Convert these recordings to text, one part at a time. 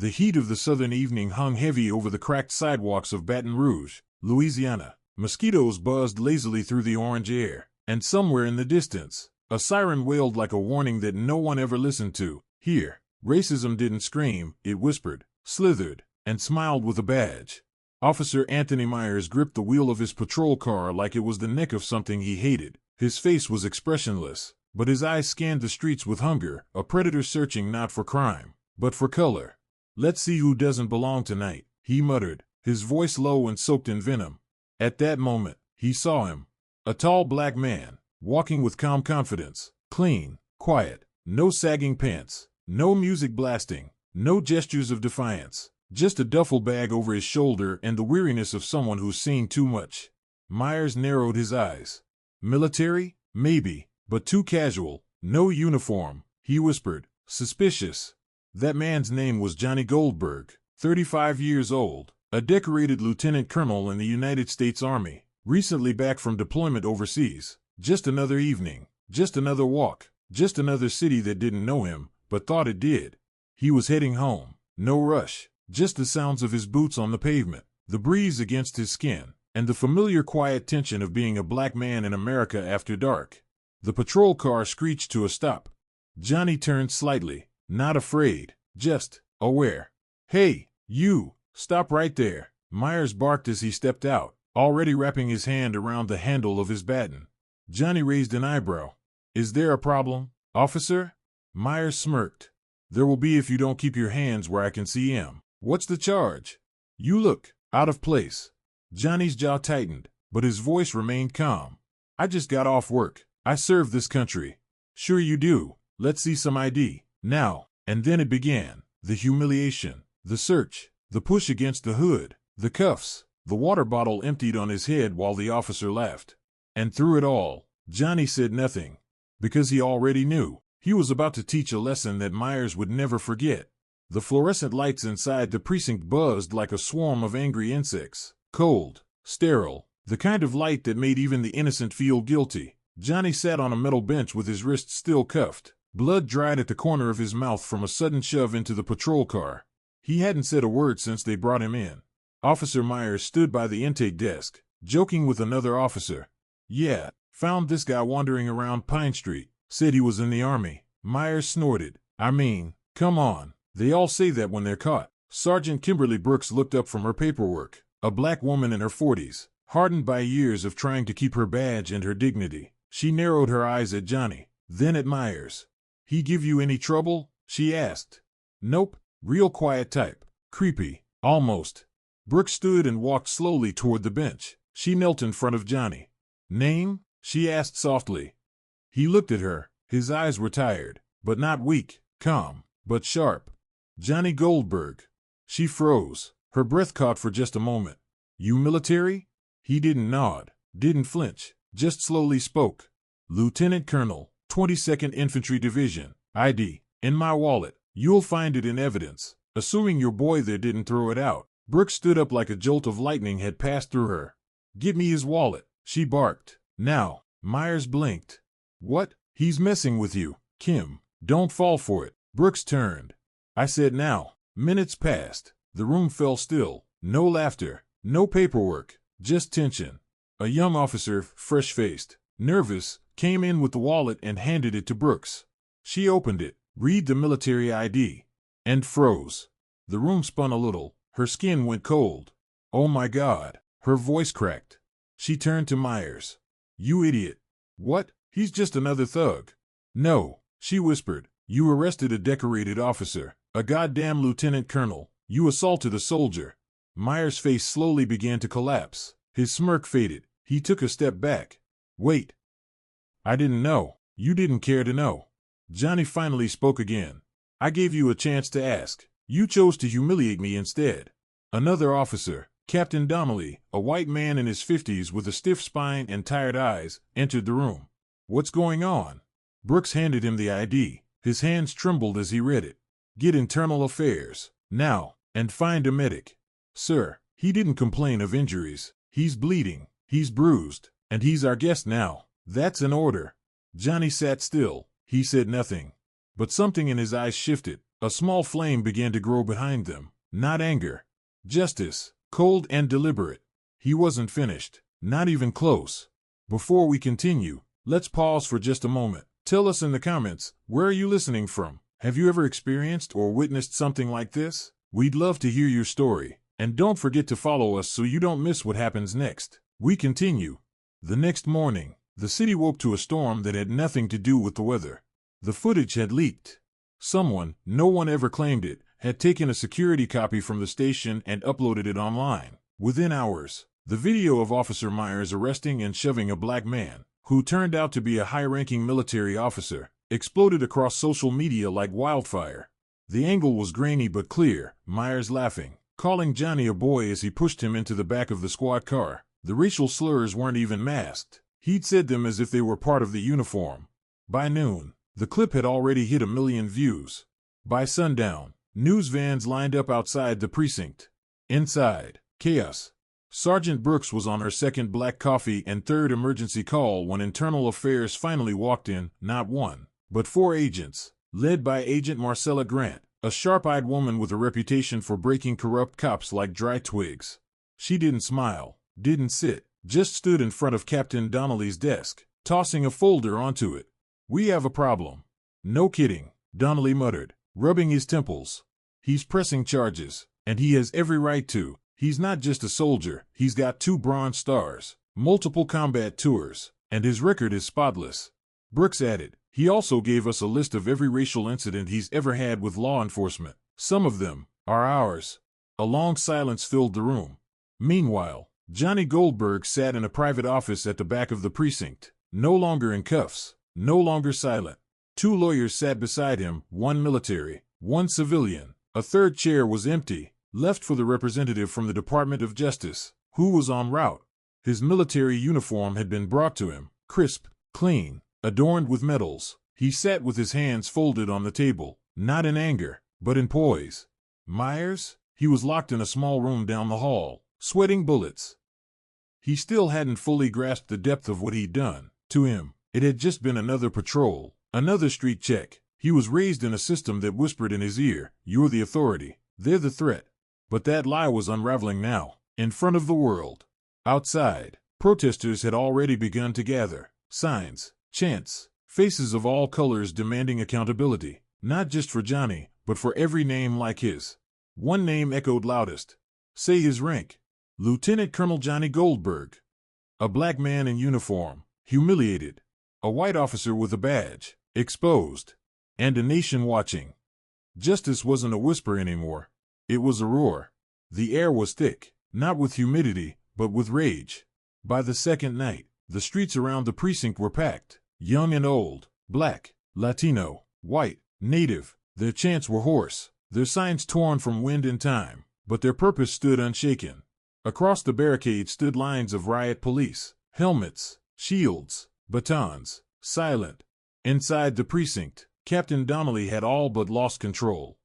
The heat of the southern evening hung heavy over the cracked sidewalks of Baton Rouge, Louisiana. Mosquitoes buzzed lazily through the orange air, and somewhere in the distance, a siren wailed like a warning that no one ever listened to. Here, racism didn't scream, it whispered, slithered, and smiled with a badge. Officer Anthony Myers gripped the wheel of his patrol car like it was the neck of something he hated. His face was expressionless, but his eyes scanned the streets with hunger, a predator searching not for crime, but for color. "Let's see who doesn't belong tonight," he muttered, his voice low and soaked in venom. At that moment, he saw him. A tall black man, walking with calm confidence, clean, quiet, no sagging pants, no music blasting, no gestures of defiance, just a duffel bag over his shoulder and the weariness of someone who's seen too much. Myers narrowed his eyes. "Military? Maybe, but too casual. No uniform," he whispered, suspicious. That man's name was Johnny Goldberg, 35 years old, a decorated lieutenant colonel in the United States Army, recently back from deployment overseas. Just another evening, just another walk, just another city that didn't know him, but thought it did. He was heading home. No rush, just the sounds of his boots on the pavement, the breeze against his skin, and the familiar quiet tension of being a black man in America after dark. The patrol car screeched to a stop. Johnny turned slightly, not afraid, just aware. "Hey, you, stop right there," Myers barked as he stepped out, already wrapping his hand around the handle of his baton. Johnny raised an eyebrow. "Is there a problem, officer?" Myers smirked. "There will be if you don't keep your hands where I can see him." "What's the charge?" "You look out of place." Johnny's jaw tightened, but his voice remained calm. "I just got off work. I serve this country." "Sure you do. Let's see some ID. Now." And then it began. The humiliation, the search, the push against the hood, the cuffs, the water bottle emptied on his head while the officer laughed. And through it all, Johnny said nothing. Because he already knew. He was about to teach a lesson that Myers would never forget. The fluorescent lights inside the precinct buzzed like a swarm of angry insects. Cold, sterile, the kind of light that made even the innocent feel guilty. Johnny sat on a metal bench with his wrists still cuffed. Blood dried at the corner of his mouth from a sudden shove into the patrol car. He hadn't said a word since they brought him in. Officer Myers stood by the intake desk, joking with another officer. "Yeah, found this guy wandering around Pine Street. Said he was in the Army." Myers snorted. "I mean, come on. They all say that when they're caught." Sergeant Kimberly Brooks looked up from her paperwork, a black woman in her 40s, hardened by years of trying to keep her badge and her dignity. She narrowed her eyes at Johnny, then at Myers. "He give you any trouble?" she asked. "Nope, real quiet type. Creepy, almost." Brooks stood and walked slowly toward the bench. She knelt in front of Johnny. "Name?" she asked softly. He looked at her. His eyes were tired, but not weak, calm, but sharp. "Johnny Goldberg." She froze. Her breath caught for just a moment. "You military?" He didn't nod, didn't flinch, just slowly spoke. "Lieutenant Colonel, 22nd Infantry Division, ID, in my wallet. You'll find it in evidence, assuming your boy there didn't throw it out." Brooks stood up like a jolt of lightning had passed through her. "Get me his wallet," she barked. "Now." Myers blinked. "What? He's messing with you, Kim. Don't fall for it." Brooks turned. "I said now." Minutes passed. The room fell still. No laughter, no paperwork, just tension. A young officer, fresh-faced, nervous, came in with the wallet and handed it to Brooks. She opened it, read the military ID, and froze. The room spun a little. Her skin went cold. "Oh my God." Her voice cracked. She turned to Myers. "You idiot." "What? He's just another thug." "No," she whispered. "You arrested a decorated officer, a goddamn lieutenant colonel. You assaulted a soldier." Myers' face slowly began to collapse. His smirk faded. He took a step back. "Wait. I didn't know. You didn't care to know." Johnny finally spoke again. "I gave you a chance to ask. You chose to humiliate me instead." Another officer, Captain Donnelly, a white man in his 50s with a stiff spine and tired eyes, entered the room. "What's going on?" Brooks handed him the ID. His hands trembled as he read it. "Get internal affairs, now, and find a medic." "Sir, he didn't complain of injuries. He's bleeding, he's bruised, and he's our guest now." "That's an order." Johnny sat still. He said nothing. But something in his eyes shifted. A small flame began to grow behind them. Not anger. Justice. Cold and deliberate. He wasn't finished. Not even close. Before we continue, let's pause for just a moment. Tell us in the comments, where are you listening from? Have you ever experienced or witnessed something like this? We'd love to hear your story. And don't forget to follow us so you don't miss what happens next. We continue. The next morning, the city woke to a storm that had nothing to do with the weather. The footage had leaked. Someone, no one ever claimed it, had taken a security copy from the station and uploaded it online. Within hours, the video of Officer Myers arresting and shoving a black man, who turned out to be a high-ranking military officer, exploded across social media like wildfire. The angle was grainy but clear, Myers laughing, calling Johnny a boy as he pushed him into the back of the squad car. The racial slurs weren't even masked. He'd said them as if they were part of the uniform. By noon, the clip had already hit 1 million views. By sundown, news vans lined up outside the precinct. Inside, chaos. Sergeant Brooks was on her second black coffee and third emergency call when Internal Affairs finally walked in, not one, but 4 agents, led by Agent Marcella Grant, a sharp-eyed woman with a reputation for breaking corrupt cops like dry twigs. She didn't smile, didn't sit, just stood in front of Captain Donnelly's desk, tossing a folder onto it. "We have a problem." "No kidding," Donnelly muttered, rubbing his temples. "He's pressing charges, and he has every right to. He's not just a soldier, he's got 2 Bronze Stars, multiple combat tours, and his record is spotless." Brooks added, "He also gave us a list of every racial incident he's ever had with law enforcement. Some of them are ours." A long silence filled the room. Meanwhile, Johnny Goldberg sat in a private office at the back of the precinct, no longer in cuffs, no longer silent. 2 lawyers sat beside him, 1 military, 1 civilian. A third chair was empty, left for the representative from the Department of Justice, who was en route. His military uniform had been brought to him, crisp, clean, adorned with medals. He sat with his hands folded on the table, not in anger, but in poise. Myers? He was locked in a small room down the hall, sweating bullets. He still hadn't fully grasped the depth of what he'd done. To him, it had just been another patrol, another street check. He was raised in a system that whispered in his ear, "You're the authority, they're the threat." But that lie was unraveling now, in front of the world. Outside, protesters had already begun to gather. Signs, chants, faces of all colors demanding accountability, not just for Johnny, but for every name like his. One name echoed loudest. "Say his rank." "Lieutenant Colonel Johnny Goldberg." A black man in uniform, humiliated. A white officer with a badge, exposed. And a nation watching. Justice wasn't a whisper anymore. It was a roar. The air was thick, not with humidity, but with rage. By the second night, the streets around the precinct were packed. Young and old, black, Latino, white, native. Their chants were hoarse, their signs torn from wind and time, but their purpose stood unshaken. Across the barricade stood lines of riot police, helmets, shields, batons, silent. Inside the precinct, Captain Donnelly had all but lost control.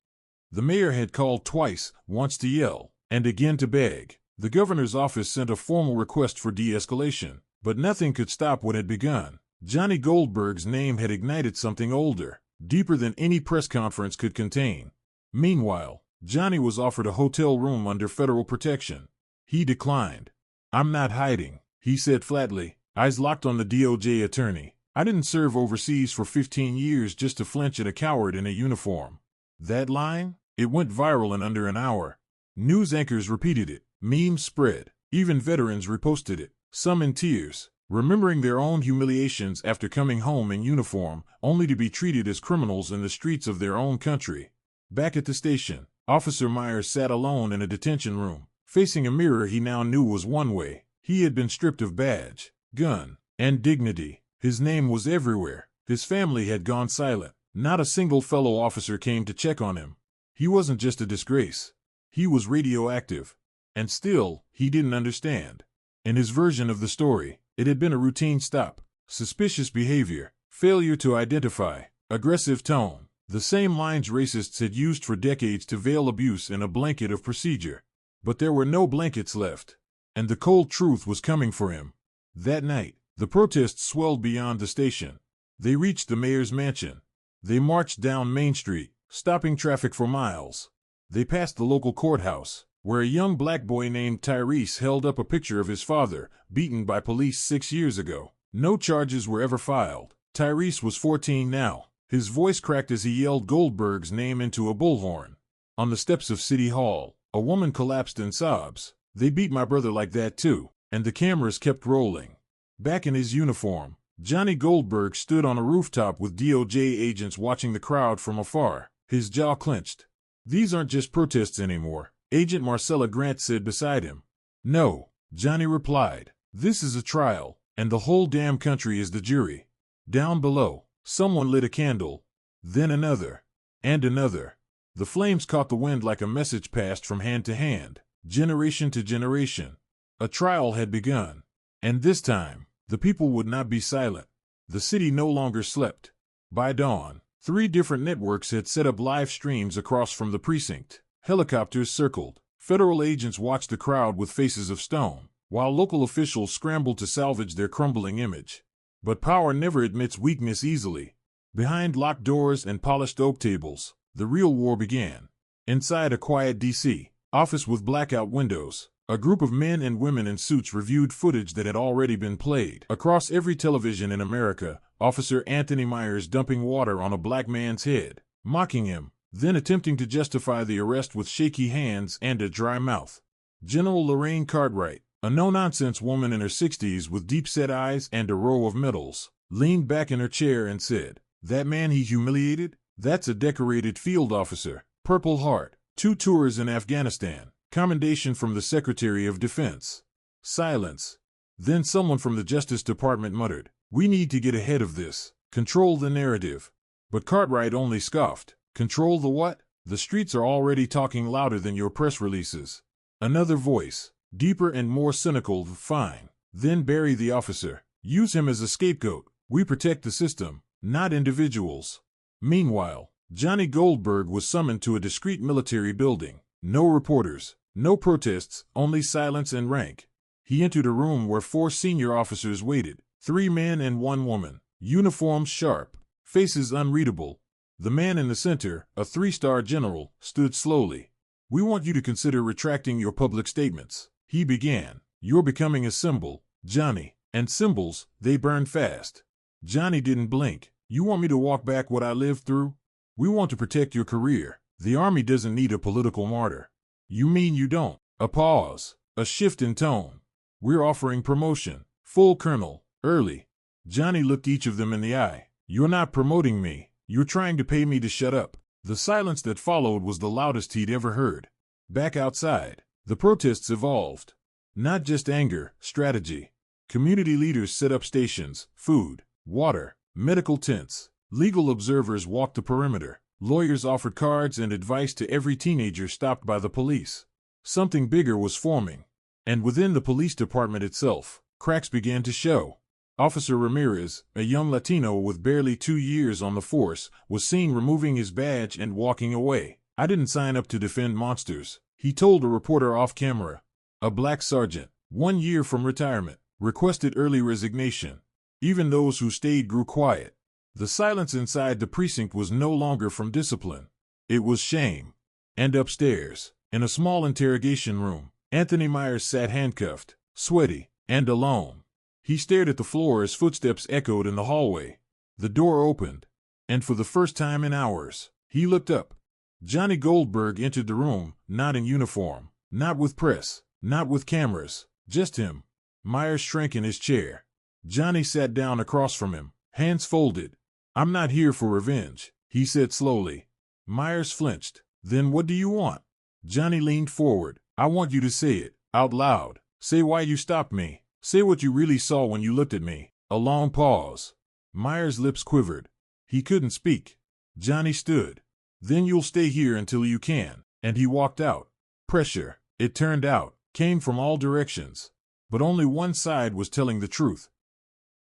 The mayor had called twice, once to yell, and again to beg. The governor's office sent a formal request for de-escalation, but nothing could stop what had begun. Johnny Goldberg's name had ignited something older, deeper than any press conference could contain. Meanwhile, Johnny was offered a hotel room under federal protection. He declined. "I'm not hiding," he said flatly, eyes locked on the DOJ attorney. "I didn't serve overseas for 15 years just to flinch at a coward in a uniform." That line? It went viral in under an hour. News anchors repeated it, memes spread, even veterans reposted it, some in tears, remembering their own humiliations after coming home in uniform, only to be treated as criminals in the streets of their own country. Back at the station, Officer Myers sat alone in a detention room, facing a mirror he now knew was one way. He had been stripped of badge, gun, and dignity. His name was everywhere. His family had gone silent. Not a single fellow officer came to check on him. He wasn't just a disgrace. He was radioactive. And still, he didn't understand. In his version of the story, it had been a routine stop, suspicious behavior, failure to identify, aggressive tone, the same lines racists had used for decades to veil abuse in a blanket of procedure. But there were no blankets left. And the cold truth was coming for him. That night, the protests swelled beyond the station. They reached the mayor's mansion. They marched down Main Street, stopping traffic for miles. They passed the local courthouse, where a young black boy named Tyrese held up a picture of his father, beaten by police 6 years ago. No charges were ever filed. Tyrese was 14 now. His voice cracked as he yelled Goldberg's name into a bullhorn. On the steps of City Hall, a woman collapsed in sobs. They beat my brother like that too, and the cameras kept rolling. Back in his uniform, Johnny Goldberg stood on a rooftop with DOJ agents watching the crowd from afar, his jaw clenched. These aren't just protests anymore, Agent Marcella Grant said beside him. No, Johnny replied. This is a trial, and the whole damn country is the jury. Down below, someone lit a candle, then another, and another. The flames caught the wind like a message passed from hand to hand, generation to generation. A trial had begun, and this time, the people would not be silent. The city no longer slept. By dawn, 3 different networks had set up live streams across from the precinct. Helicopters circled. Federal agents watched the crowd with faces of stone, while local officials scrambled to salvage their crumbling image. But power never admits weakness easily. Behind locked doors and polished oak tables, the real war began. Inside a quiet D.C. office with blackout windows, a group of men and women in suits reviewed footage that had already been played. Across every television in America, Officer Anthony Myers dumping water on a black man's head, mocking him, then attempting to justify the arrest with shaky hands and a dry mouth. General Lorraine Cartwright, a no-nonsense woman in her 60s with deep-set eyes and a row of medals, leaned back in her chair and said, "That man he humiliated? That's a decorated field officer, Purple Heart, 2 tours in Afghanistan, commendation from the Secretary of Defense." Silence. Then someone from the Justice Department muttered, "We need to get ahead of this, control the narrative." But Cartwright only scoffed. Control the what? The streets are already talking louder than your press releases. Another voice, deeper and more cynical, "Fine. Then bury the officer. Use him as a scapegoat. We protect the system, not individuals." Meanwhile, Johnny Goldberg was summoned to a discreet military building. No reporters, no protests, only silence and rank. He entered a room where 4 senior officers waited, 3 men and 1 woman, uniforms sharp, faces unreadable. The man in the center, a 3-star general, stood slowly. "We want you to consider retracting your public statements," he began. "You're becoming a symbol, Johnny, and symbols, they burn fast." Johnny didn't blink. "You want me to walk back what I lived through? We want to protect your career. The Army doesn't need a political martyr." "You mean you don't?" A pause, a shift in tone. "We're offering promotion, full colonel, early." Johnny looked each of them in the eye. "You're not promoting me. You're trying to pay me to shut up." The silence that followed was the loudest he'd ever heard. Back outside, the protests evolved. Not just anger, strategy. Community leaders set up stations, food, water, medical tents. Legal observers walked the perimeter. Lawyers offered cards and advice to every teenager stopped by the police. Something bigger was forming. And within the police department itself, cracks began to show. Officer Ramirez, a young Latino with barely 2 years on the force, was seen removing his badge and walking away. "I didn't sign up to defend monsters," he told a reporter off camera. A black sergeant, 1 year from retirement, requested early resignation. Even those who stayed grew quiet. The silence inside the precinct was no longer from discipline. It was shame. And upstairs, in a small interrogation room, Anthony Myers sat handcuffed, sweaty, and alone. He stared at the floor as footsteps echoed in the hallway. The door opened, and for the first time in hours, he looked up. Johnny Goldberg entered the room, not in uniform, not with press, not with cameras, just him. Myers shrank in his chair. Johnny sat down across from him, hands folded. "I'm not here for revenge," he said slowly. Myers flinched. "Then what do you want?" Johnny leaned forward. "I want you to say it, out loud. Say why you stopped me. Say what you really saw when you looked at me." A long pause. Myers' lips quivered. He couldn't speak. Johnny stood. "Then you'll stay here until you can," and he walked out. Pressure, it turned out, came from all directions. But only one side was telling the truth.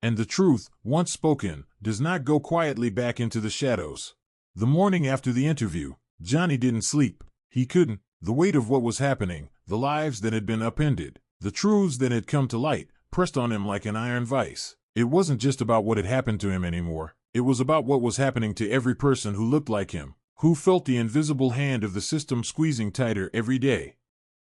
And the truth, once spoken, does not go quietly back into the shadows. The morning after the interview, Johnny didn't sleep. He couldn't. The weight of what was happening, the lives that had been upended, the truths that had come to light, pressed on him like an iron vice. It wasn't just about what had happened to him anymore. It was about what was happening to every person who looked like him, who felt the invisible hand of the system squeezing tighter every day.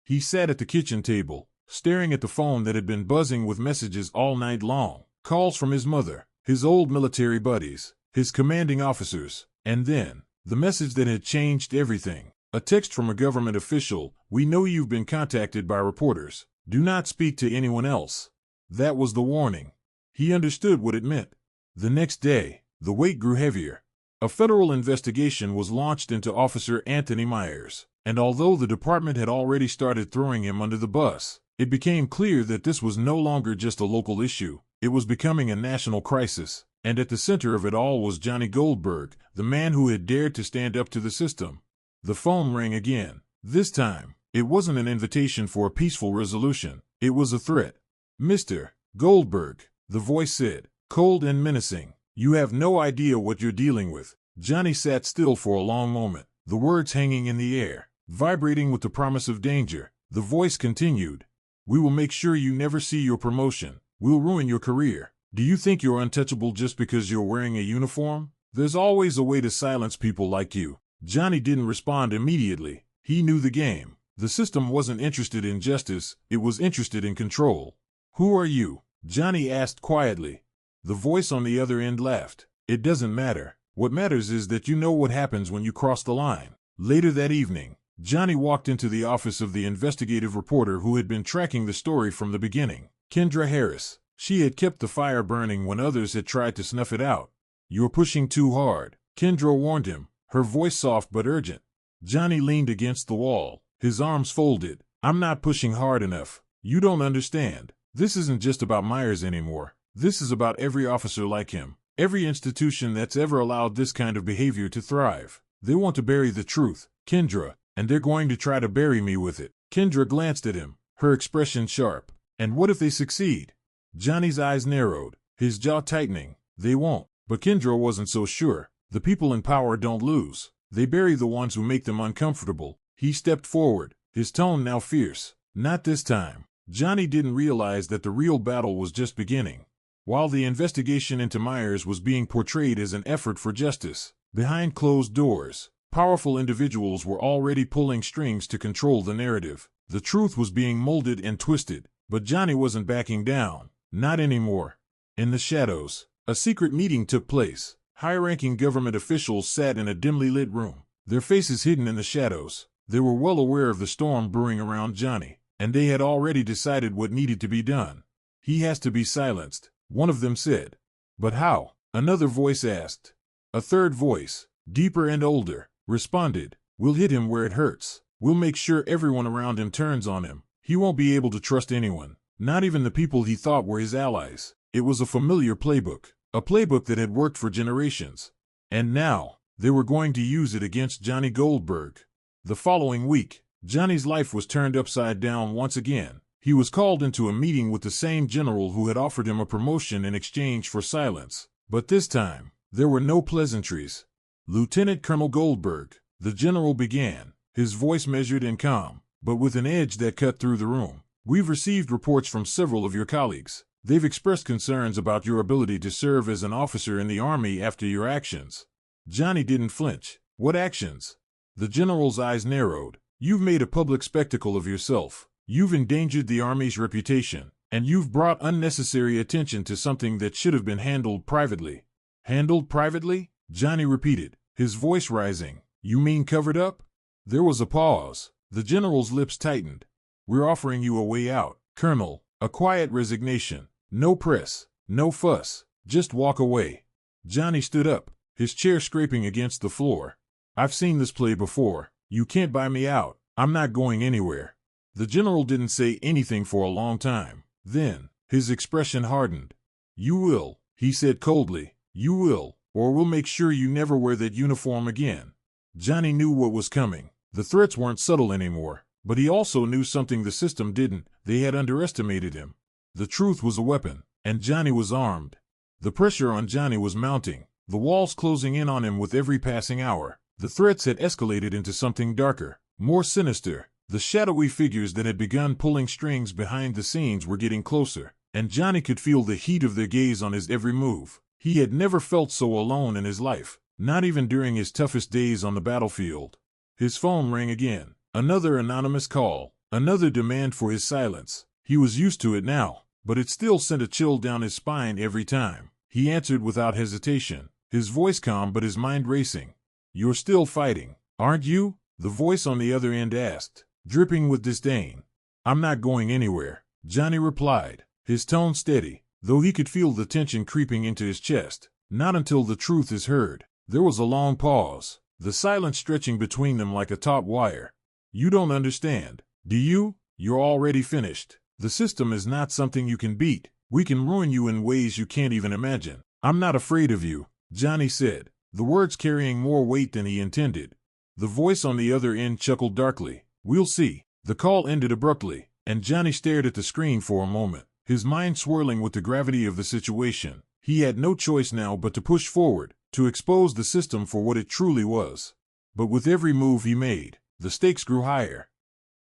He sat at the kitchen table, staring at the phone that had been buzzing with messages all night long, calls from his mother, his old military buddies, his commanding officers, and then, the message that had changed everything. A text from a government official: "We know you've been contacted by reporters. Do not speak to anyone else." That was the warning. He understood what it meant. The next day, the weight grew heavier. A federal investigation was launched into Officer Anthony Myers, and although the department had already started throwing him under the bus, it became clear that this was no longer just a local issue. It was becoming a national crisis, and at the center of it all was Johnny Goldberg, the man who had dared to stand up to the system. The phone rang again. This time, it wasn't an invitation for a peaceful resolution. It was a threat. "Mr. Goldberg," the voice said, cold and menacing, "you have no idea what you're dealing with." Johnny sat still for a long moment, the words hanging in the air, vibrating with the promise of danger. The voice continued, "We will make sure you never see your promotion. We'll ruin your career. Do you think you're untouchable just because you're wearing a uniform? There's always a way to silence people like you." Johnny didn't respond immediately. He knew the game. The system wasn't interested in justice, it was interested in control. "Who are you?" Johnny asked quietly. The voice on the other end laughed. "It doesn't matter. What matters is that you know what happens when you cross the line." Later that evening, Johnny walked into the office of the investigative reporter who had been tracking the story from the beginning, Kendra Harris. She had kept the fire burning when others had tried to snuff it out. "You're pushing too hard," Kendra warned him, her voice soft but urgent. Johnny leaned against the wall, his arms folded. "I'm not pushing hard enough. You don't understand. This isn't just about Myers anymore. This is about every officer like him, every institution that's ever allowed this kind of behavior to thrive. They want to bury the truth, Kendra, and they're going to try to bury me with it." Kendra glanced at him, her expression sharp. "And what if they succeed?" Johnny's eyes narrowed, his jaw tightening. "They won't." But Kendra wasn't so sure. "The people in power don't lose. They bury the ones who make them uncomfortable." He stepped forward, his tone now fierce. "Not this time." Johnny didn't realize that the real battle was just beginning. While the investigation into Myers was being portrayed as an effort for justice, behind closed doors, powerful individuals were already pulling strings to control the narrative. The truth was being molded and twisted, but Johnny wasn't backing down. Not anymore. In the shadows, a secret meeting took place. High-ranking government officials sat in a dimly lit room, their faces hidden in the shadows. They were well aware of the storm brewing around Johnny, and they had already decided what needed to be done. "He has to be silenced," one of them said. "But how?" another voice asked. A third voice, deeper and older, responded, "We'll hit him where it hurts. We'll make sure everyone around him turns on him. He won't be able to trust anyone, not even the people he thought were his allies." It was a familiar playbook, a playbook that had worked for generations. And now, they were going to use it against Johnny Goldberg. The following week, Johnny's life was turned upside down once again. He was called into a meeting with the same general who had offered him a promotion in exchange for silence. But this time, there were no pleasantries. "Lieutenant Colonel Goldberg," the general began, his voice measured and calm, but with an edge that cut through the room. "We've received reports from several of your colleagues. They've expressed concerns about your ability to serve as an officer in the Army after your actions." Johnny didn't flinch. "What actions?" The general's eyes narrowed. "You've made a public spectacle of yourself. You've endangered the Army's reputation, and you've brought unnecessary attention to something that should have been handled privately." "Handled privately?" Johnny repeated, his voice rising. "You mean covered up?" There was a pause. The general's lips tightened. "We're offering you a way out, Colonel, a quiet resignation. No press, no fuss, just walk away." Johnny stood up, his chair scraping against the floor. "I've seen this play before. You can't buy me out. I'm not going anywhere." The general didn't say anything for a long time. Then, his expression hardened. "You will," he said coldly. "You will, or we'll make sure you never wear that uniform again." Johnny knew what was coming. The threats weren't subtle anymore, but he also knew something the system didn't. They had underestimated him. The truth was a weapon, and Johnny was armed. The pressure on Johnny was mounting, the walls closing in on him with every passing hour. The threats had escalated into something darker, more sinister. The shadowy figures that had begun pulling strings behind the scenes were getting closer, and Johnny could feel the heat of their gaze on his every move. He had never felt so alone in his life. not even during his toughest days on the battlefield. His phone rang again. Another anonymous call, another demand for his silence. He was used to it now, but it still sent a chill down his spine every time. He answered without hesitation, his voice calm but his mind racing. "You're still fighting, aren't you?" the voice on the other end asked, dripping with disdain. "I'm not going anywhere," Johnny replied, his tone steady, though he could feel the tension creeping into his chest. "Not until the truth is heard." There was a long pause, the silence stretching between them like a taut wire. "You don't understand, do you? You're already finished. The system is not something you can beat. We can ruin you in ways you can't even imagine." "I'm not afraid of you," Johnny said, the words carrying more weight than he intended. The voice on the other end chuckled darkly. "We'll see." The call ended abruptly, and Johnny stared at the screen for a moment, his mind swirling with the gravity of the situation. He had no choice now but to push forward, to expose the system for what it truly was. But with every move he made, the stakes grew higher.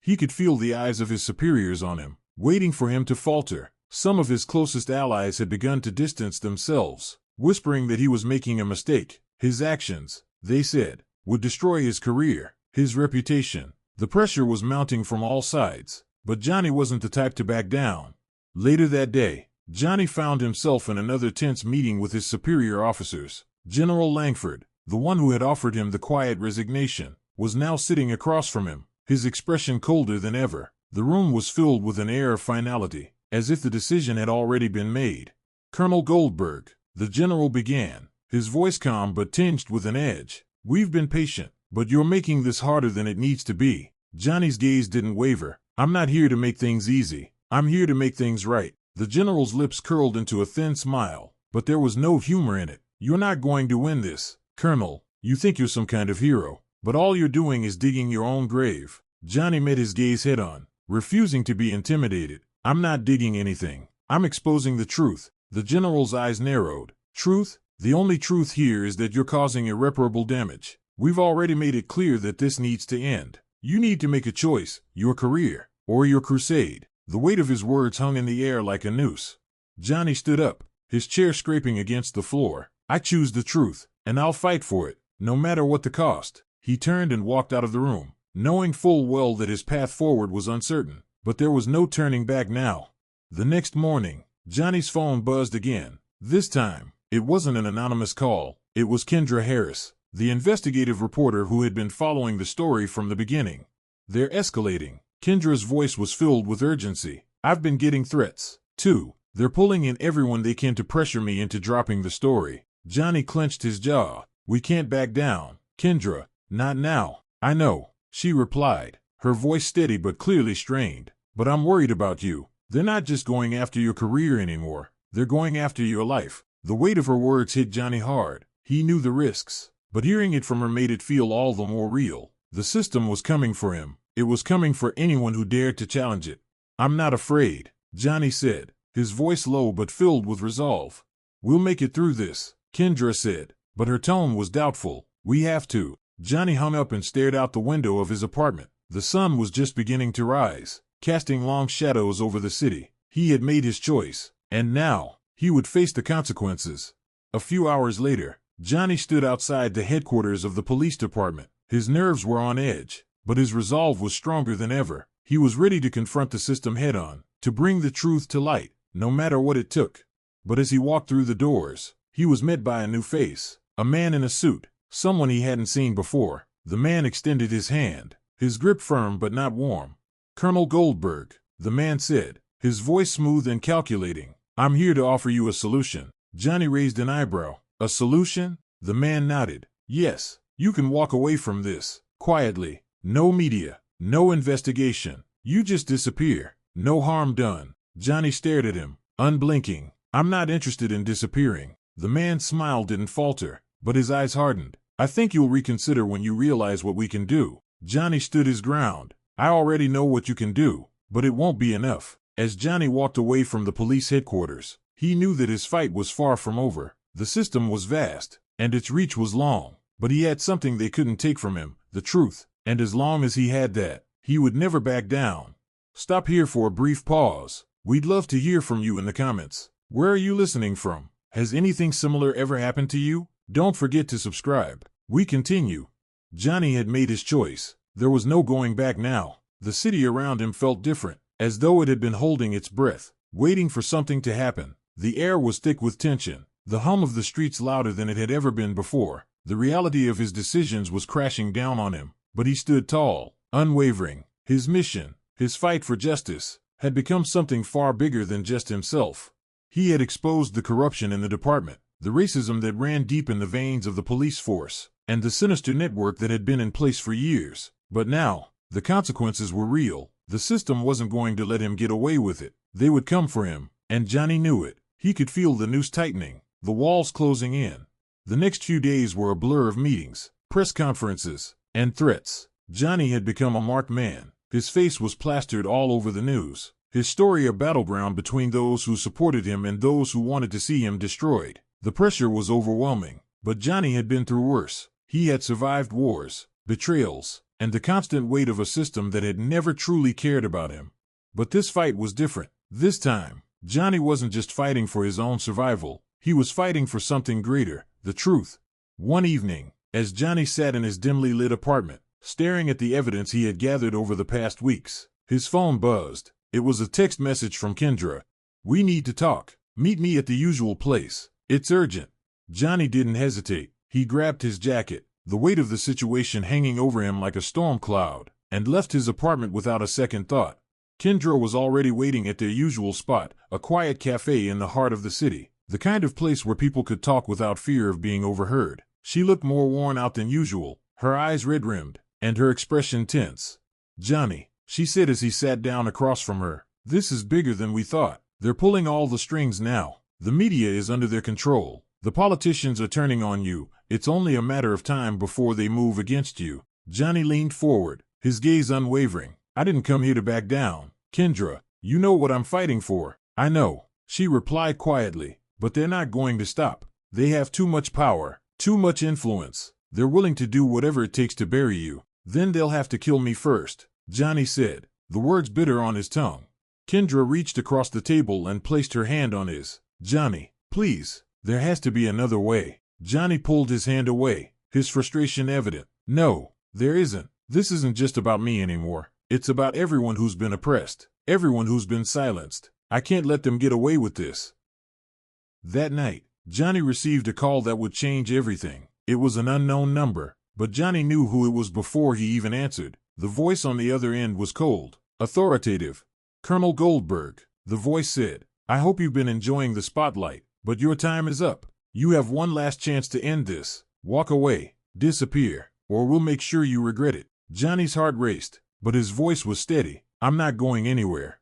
He could feel the eyes of his superiors on him, waiting for him to falter. Some of his closest allies had begun to distance themselves, whispering that he was making a mistake. His actions, they said, would destroy his career, his reputation. The pressure was mounting from all sides, but Johnny wasn't the type to back down. Later that day, Johnny found himself in another tense meeting with his superior officers. General Langford, the one who had offered him the quiet resignation, was now sitting across from him, his expression colder than ever. The room was filled with an air of finality, as if the decision had already been made. "Colonel Goldberg," the general began, his voice calm but tinged with an edge, "we've been patient, but you're making this harder than it needs to be." Johnny's gaze didn't waver. "I'm not here to make things easy. I'm here to make things right." The general's lips curled into a thin smile, but there was no humor in it. "You're not going to win this, Colonel. You think you're some kind of hero, but all you're doing is digging your own grave." Johnny met his gaze head on, refusing to be intimidated. "I'm not digging anything. I'm exposing the truth." The general's eyes narrowed. "Truth? The only truth here is that you're causing irreparable damage. We've already made it clear that this needs to end. You need to make a choice, your career, or your crusade." The weight of his words hung in the air like a noose. Johnny stood up, his chair scraping against the floor. "I choose the truth, and I'll fight for it, no matter what the cost." He turned and walked out of the room, knowing full well that his path forward was uncertain, but there was no turning back now. The next morning, Johnny's phone buzzed again. This time, it wasn't an anonymous call. It was Kendra Harris, the investigative reporter who had been following the story from the beginning. "They're escalating." Kendra's voice was filled with urgency. "I've been getting threats, too. They're pulling in everyone they can to pressure me into dropping the story." Johnny clenched his jaw. "We can't back down, Kendra. Not now." "I know," she replied, her voice steady but clearly strained. "But I'm worried about you. They're not just going after your career anymore. They're going after your life." The weight of her words hit Johnny hard. He knew the risks, but hearing it from her made it feel all the more real. The system was coming for him. It was coming for anyone who dared to challenge it. "I'm not afraid," Johnny said, his voice low but filled with resolve. "We'll make it through this," Kendra said, but her tone was doubtful. "We have to." Johnny hung up and stared out the window of his apartment. The sun was just beginning to rise, casting long shadows over the city. He had made his choice, and now, he would face the consequences. A few hours later, Johnny stood outside the headquarters of the police department. His nerves were on edge, but his resolve was stronger than ever. He was ready to confront the system head-on, to bring the truth to light, no matter what it took. But as he walked through the doors, he was met by a new face, a man in a suit, someone he hadn't seen before. The man extended his hand, his grip firm but not warm. "Colonel Goldberg," the man said, his voice smooth and calculating. "I'm here to offer you a solution." Johnny raised an eyebrow. "A solution?" The man nodded. "Yes, you can walk away from this, quietly. No media, no investigation. You just disappear. No harm done." Johnny stared at him, unblinking. "I'm not interested in disappearing." The man's smile didn't falter, but his eyes hardened. "I think you'll reconsider when you realize what we can do." Johnny stood his ground. "I already know what you can do, but it won't be enough." As Johnny walked away from the police headquarters, he knew that his fight was far from over. The system was vast, and its reach was long, but he had something they couldn't take from him, the truth. And as long as he had that, he would never back down. Stop here for a brief pause. We'd love to hear from you in the comments. Where are you listening from? Has anything similar ever happened to you? Don't forget to subscribe. We continue. Johnny had made his choice. There was no going back now. The city around him felt different, as though it had been holding its breath, waiting for something to happen. The air was thick with tension, the hum of the streets louder than it had ever been before. The reality of his decisions was crashing down on him, but he stood tall, unwavering. His mission, his fight for justice, had become something far bigger than just himself. He had exposed the corruption in the department, the racism that ran deep in the veins of the police force, and the sinister network that had been in place for years. But now, the consequences were real. The system wasn't going to let him get away with it. They would come for him, and Johnny knew it. He could feel the noose tightening, the walls closing in. The next few days were a blur of meetings, press conferences, and threats. Johnny had become a marked man. His face was plastered all over the news. His story a battleground between those who supported him and those who wanted to see him destroyed. The pressure was overwhelming, but Johnny had been through worse. He had survived wars, betrayals, and the constant weight of a system that had never truly cared about him. But this fight was different. This time, Johnny wasn't just fighting for his own survival. He was fighting for something greater, the truth. One evening, as Johnny sat in his dimly lit apartment, staring at the evidence he had gathered over the past weeks, his phone buzzed. It was a text message from Kendra. "We need to talk. Meet me at the usual place. It's urgent." Johnny didn't hesitate. He grabbed his jacket, the weight of the situation hanging over him like a storm cloud, and left his apartment without a second thought. Kendra was already waiting at their usual spot, a quiet cafe in the heart of the city, the kind of place where people could talk without fear of being overheard. She looked more worn out than usual, her eyes red-rimmed, and her expression tense. "Johnny," she said as he sat down across from her, "this is bigger than we thought. They're pulling all the strings now. The media is under their control. The politicians are turning on you. It's only a matter of time before they move against you." Johnny leaned forward, his gaze unwavering. "I didn't come here to back down. Kendra, you know what I'm fighting for." "I know," she replied quietly, "but they're not going to stop. They have too much power, too much influence. They're willing to do whatever it takes to bury you. Then they'll have to kill me first," Johnny said, the words bitter on his tongue. Kendra reached across the table and placed her hand on his. "Johnny, please, there has to be another way." Johnny pulled his hand away, his frustration evident. "No, there isn't. This isn't just about me anymore. It's about everyone who's been oppressed, everyone who's been silenced. I can't let them get away with this." That night, Johnny received a call that would change everything. It was an unknown number, but Johnny knew who it was before he even answered. The voice on the other end was cold, authoritative. "Colonel Goldberg," the voice said, "I hope you've been enjoying the spotlight, but your time is up. You have one last chance to end this. Walk away, disappear, or we'll make sure you regret it." Johnny's heart raced, but his voice was steady. "I'm not going anywhere."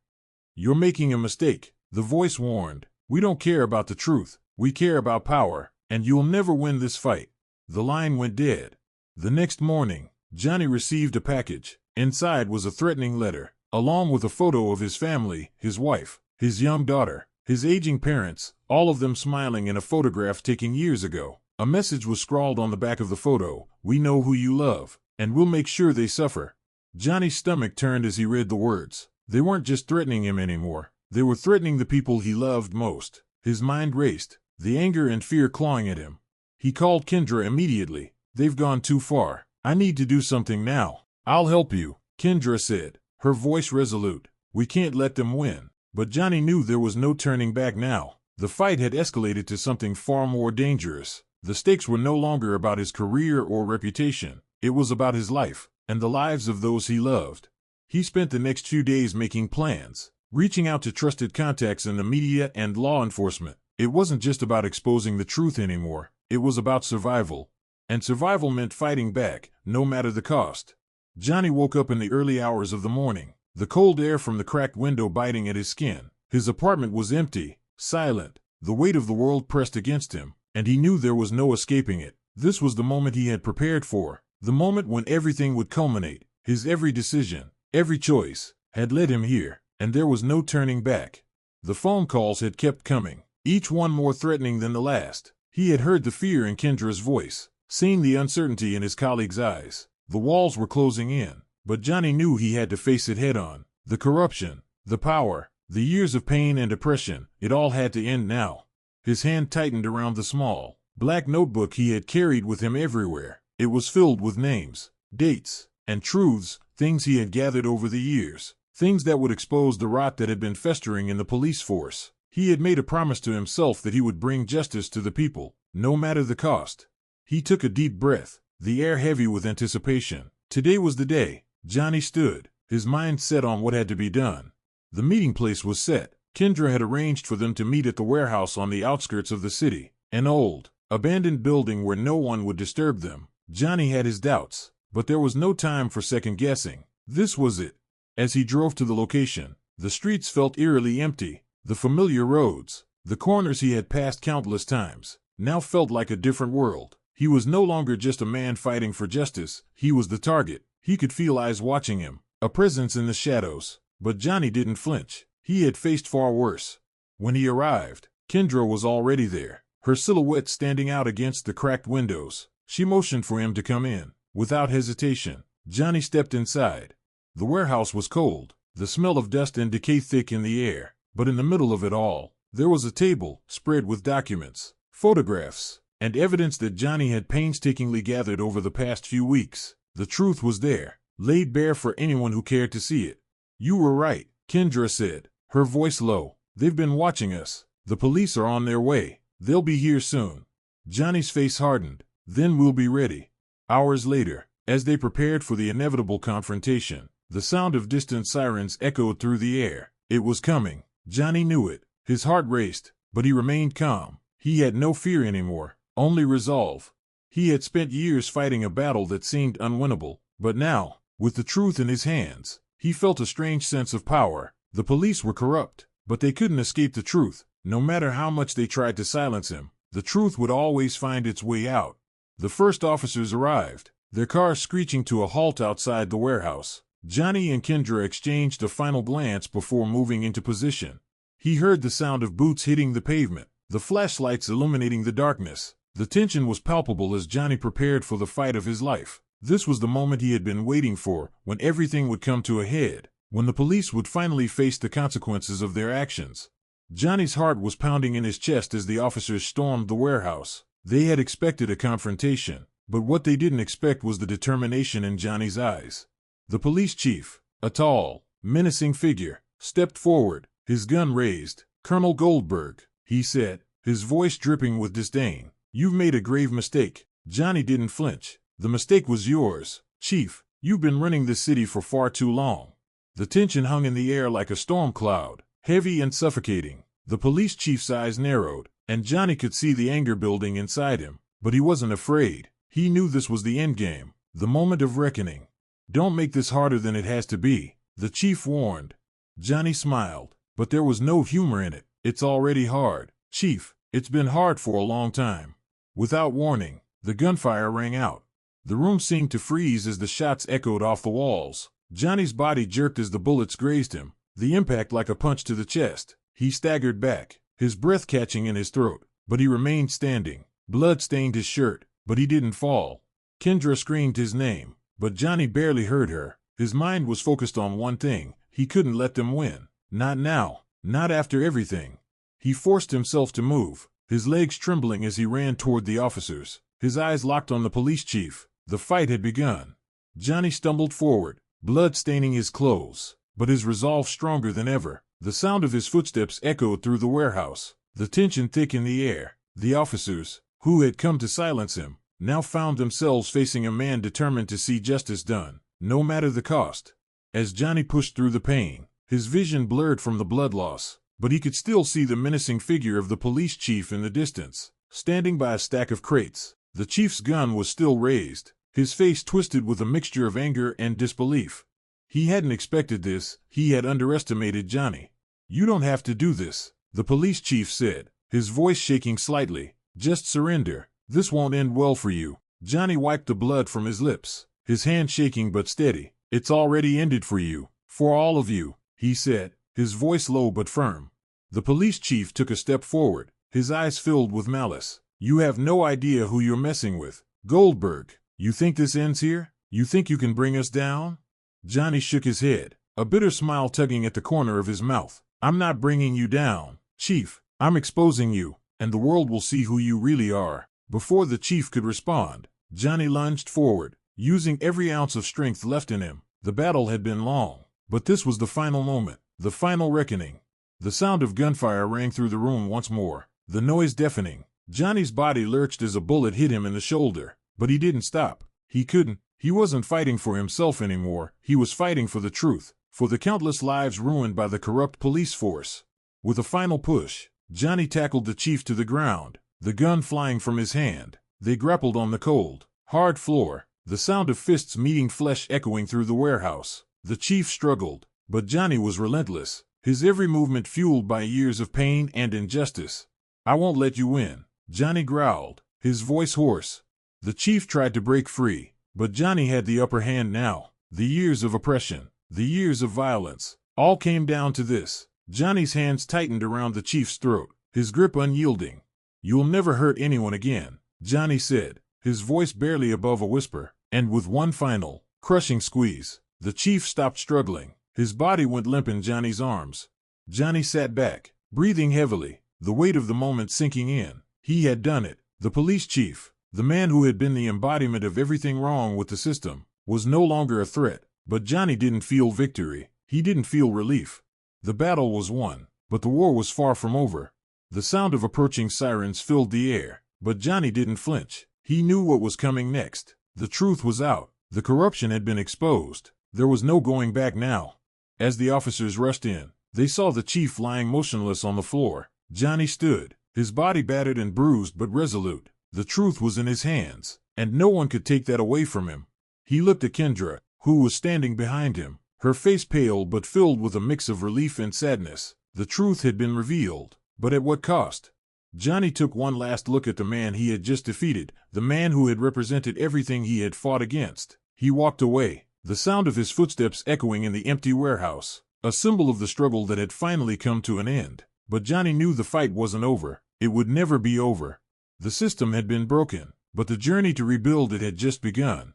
"You're making a mistake," the voice warned. "We don't care about the truth. We care about power, and you'll never win this fight." The line went dead. The next morning, Johnny received a package. Inside was a threatening letter, along with a photo of his family, his wife, his young daughter, his aging parents, all of them smiling in a photograph taken years ago. A message was scrawled on the back of the photo: "We know who you love, and we'll make sure they suffer." Johnny's stomach turned as he read the words. They weren't just threatening him anymore. They were threatening the people he loved most. His mind raced, the anger and fear clawing at him. He called Kendra immediately. "They've gone too far. I need to do something now." "I'll help you," Kendra said, her voice resolute. "We can't let them win." But Johnny knew there was no turning back now. The fight had escalated to something far more dangerous. The stakes were no longer about his career or reputation. It was about his life, and the lives of those he loved. He spent the next few days making plans, reaching out to trusted contacts in the media and law enforcement. It wasn't just about exposing the truth anymore. It was about survival. And survival meant fighting back, no matter the cost. Johnny woke up in the early hours of the morning, the cold air from the cracked window biting at his skin. His apartment was empty, silent, the weight of the world pressed against him, and he knew there was no escaping it. This was the moment he had prepared for, the moment when everything would culminate. His every decision, every choice, had led him here, and there was no turning back. The phone calls had kept coming, each one more threatening than the last. He had heard the fear in Kendra's voice, seen the uncertainty in his colleague's eyes. The walls were closing in, but Johnny knew he had to face it head on. The corruption, the power, the years of pain and oppression, it all had to end now. His hand tightened around the small, black notebook he had carried with him everywhere. It was filled with names, dates, and truths, things he had gathered over the years, things that would expose the rot that had been festering in the police force. He had made a promise to himself that he would bring justice to the people, no matter the cost. He took a deep breath, the air heavy with anticipation. Today was the day. Johnny stood, his mind set on what had to be done. The meeting place was set. Kendra had arranged for them to meet at the warehouse on the outskirts of the city, an old, abandoned building where no one would disturb them. Johnny had his doubts, but there was no time for second-guessing. This was it. As he drove to the location, the streets felt eerily empty. The familiar roads, the corners he had passed countless times, now felt like a different world. He was no longer just a man fighting for justice, he was the target. He could feel eyes watching him, a presence in the shadows. But Johnny didn't flinch. He had faced far worse. When he arrived, Kendra was already there, her silhouette standing out against the cracked windows. She motioned for him to come in. Without hesitation, Johnny stepped inside. The warehouse was cold, the smell of dust and decay thick in the air. But in the middle of it all, there was a table spread with documents, photographs, and evidence that Johnny had painstakingly gathered over the past few weeks. The truth was there, laid bare for anyone who cared to see it. "You were right," Kendra said, her voice low. "They've been watching us. The police are on their way. They'll be here soon." Johnny's face hardened. "Then we'll be ready." Hours later, as they prepared for the inevitable confrontation, the sound of distant sirens echoed through the air. It was coming. Johnny knew it. His heart raced, but he remained calm. He had no fear anymore, only resolve. He had spent years fighting a battle that seemed unwinnable, but now, with the truth in his hands, he felt a strange sense of power. The police were corrupt, but they couldn't escape the truth. No matter how much they tried to silence him, the truth would always find its way out. The first officers arrived, their car screeching to a halt outside the warehouse. Johnny and Kendra exchanged a final glance before moving into position. He heard the sound of boots hitting the pavement, the flashlights illuminating the darkness. The tension was palpable as Johnny prepared for the fight of his life. This was the moment he had been waiting for, when everything would come to a head, when the police would finally face the consequences of their actions. Johnny's heart was pounding in his chest as the officers stormed the warehouse. They had expected a confrontation, but what they didn't expect was the determination in Johnny's eyes. The police chief, a tall, menacing figure, stepped forward, his gun raised. "Colonel Goldberg," he said, his voice dripping with disdain, "you've made a grave mistake." Johnny didn't flinch. "The mistake was yours, Chief. You've been running this city for far too long." The tension hung in the air like a storm cloud, heavy and suffocating. The police chief's eyes narrowed, and Johnny could see the anger building inside him. But he wasn't afraid. He knew this was the endgame, the moment of reckoning. "Don't make this harder than it has to be," the chief warned. Johnny smiled, but there was no humor in it. "It's already hard, Chief. It's been hard for a long time." Without warning, the gunfire rang out. The room seemed to freeze as the shots echoed off the walls. Johnny's body jerked as the bullets grazed him, the impact like a punch to the chest. He staggered back, his breath catching in his throat, but he remained standing. Blood stained his shirt, but he didn't fall. Kendra screamed his name, but Johnny barely heard her. His mind was focused on one thing. He couldn't let them win. Not now. Not after everything. He forced himself to move, his legs trembling as he ran toward the officers. His eyes locked on the police chief. The fight had begun. Johnny stumbled forward, blood staining his clothes, but his resolve stronger than ever. The sound of his footsteps echoed through the warehouse, the tension thick in the air. The officers, who had come to silence him, now found themselves facing a man determined to see justice done, no matter the cost. As Johnny pushed through the pain, his vision blurred from the blood loss, but he could still see the menacing figure of the police chief in the distance, standing by a stack of crates. The chief's gun was still raised, his face twisted with a mixture of anger and disbelief. He hadn't expected this. He had underestimated Johnny. "You don't have to do this," the police chief said, his voice shaking slightly. "Just surrender. This won't end well for you." Johnny wiped the blood from his lips, his hand shaking but steady. "It's already ended for you. For all of you," he said, his voice low but firm. The police chief took a step forward, his eyes filled with malice. "You have no idea who you're messing with. Goldberg, you think this ends here? You think you can bring us down?" Johnny shook his head, a bitter smile tugging at the corner of his mouth. "I'm not bringing you down, Chief. I'm exposing you, and the world will see who you really are." Before the chief could respond, Johnny lunged forward, using every ounce of strength left in him. The battle had been long, but this was the final moment, the final reckoning. The sound of gunfire rang through the room once more, the noise deafening. Johnny's body lurched as a bullet hit him in the shoulder, but he didn't stop. He couldn't. He wasn't fighting for himself anymore. He was fighting for the truth, for the countless lives ruined by the corrupt police force. With a final push, Johnny tackled the chief to the ground, the gun flying from his hand. They grappled on the cold, hard floor, the sound of fists meeting flesh echoing through the warehouse. The chief struggled, but Johnny was relentless, his every movement fueled by years of pain and injustice. "I won't let you win," Johnny growled, his voice hoarse. The chief tried to break free, but Johnny had the upper hand now. The years of oppression, the years of violence, all came down to this. Johnny's hands tightened around the chief's throat, his grip unyielding. "You'll never hurt anyone again," Johnny said, his voice barely above a whisper, and with one final, crushing squeeze, the chief stopped struggling. His body went limp in Johnny's arms. Johnny sat back, breathing heavily, the weight of the moment sinking in. He had done it. The police chief, the man who had been the embodiment of everything wrong with the system, was no longer a threat. But Johnny didn't feel victory. He didn't feel relief. The battle was won, but the war was far from over. The sound of approaching sirens filled the air, but Johnny didn't flinch. He knew what was coming next. The truth was out. The corruption had been exposed. There was no going back now. As the officers rushed in, they saw the chief lying motionless on the floor. Johnny stood, his body battered and bruised but resolute. The truth was in his hands, and no one could take that away from him. He looked at Kendra, who was standing behind him, her face pale but filled with a mix of relief and sadness. The truth had been revealed, but at what cost? Johnny took one last look at the man he had just defeated, the man who had represented everything he had fought against. He walked away, the sound of his footsteps echoing in the empty warehouse, a symbol of the struggle that had finally come to an end. But Johnny knew the fight wasn't over. It would never be over. The system had been broken, but the journey to rebuild it had just begun.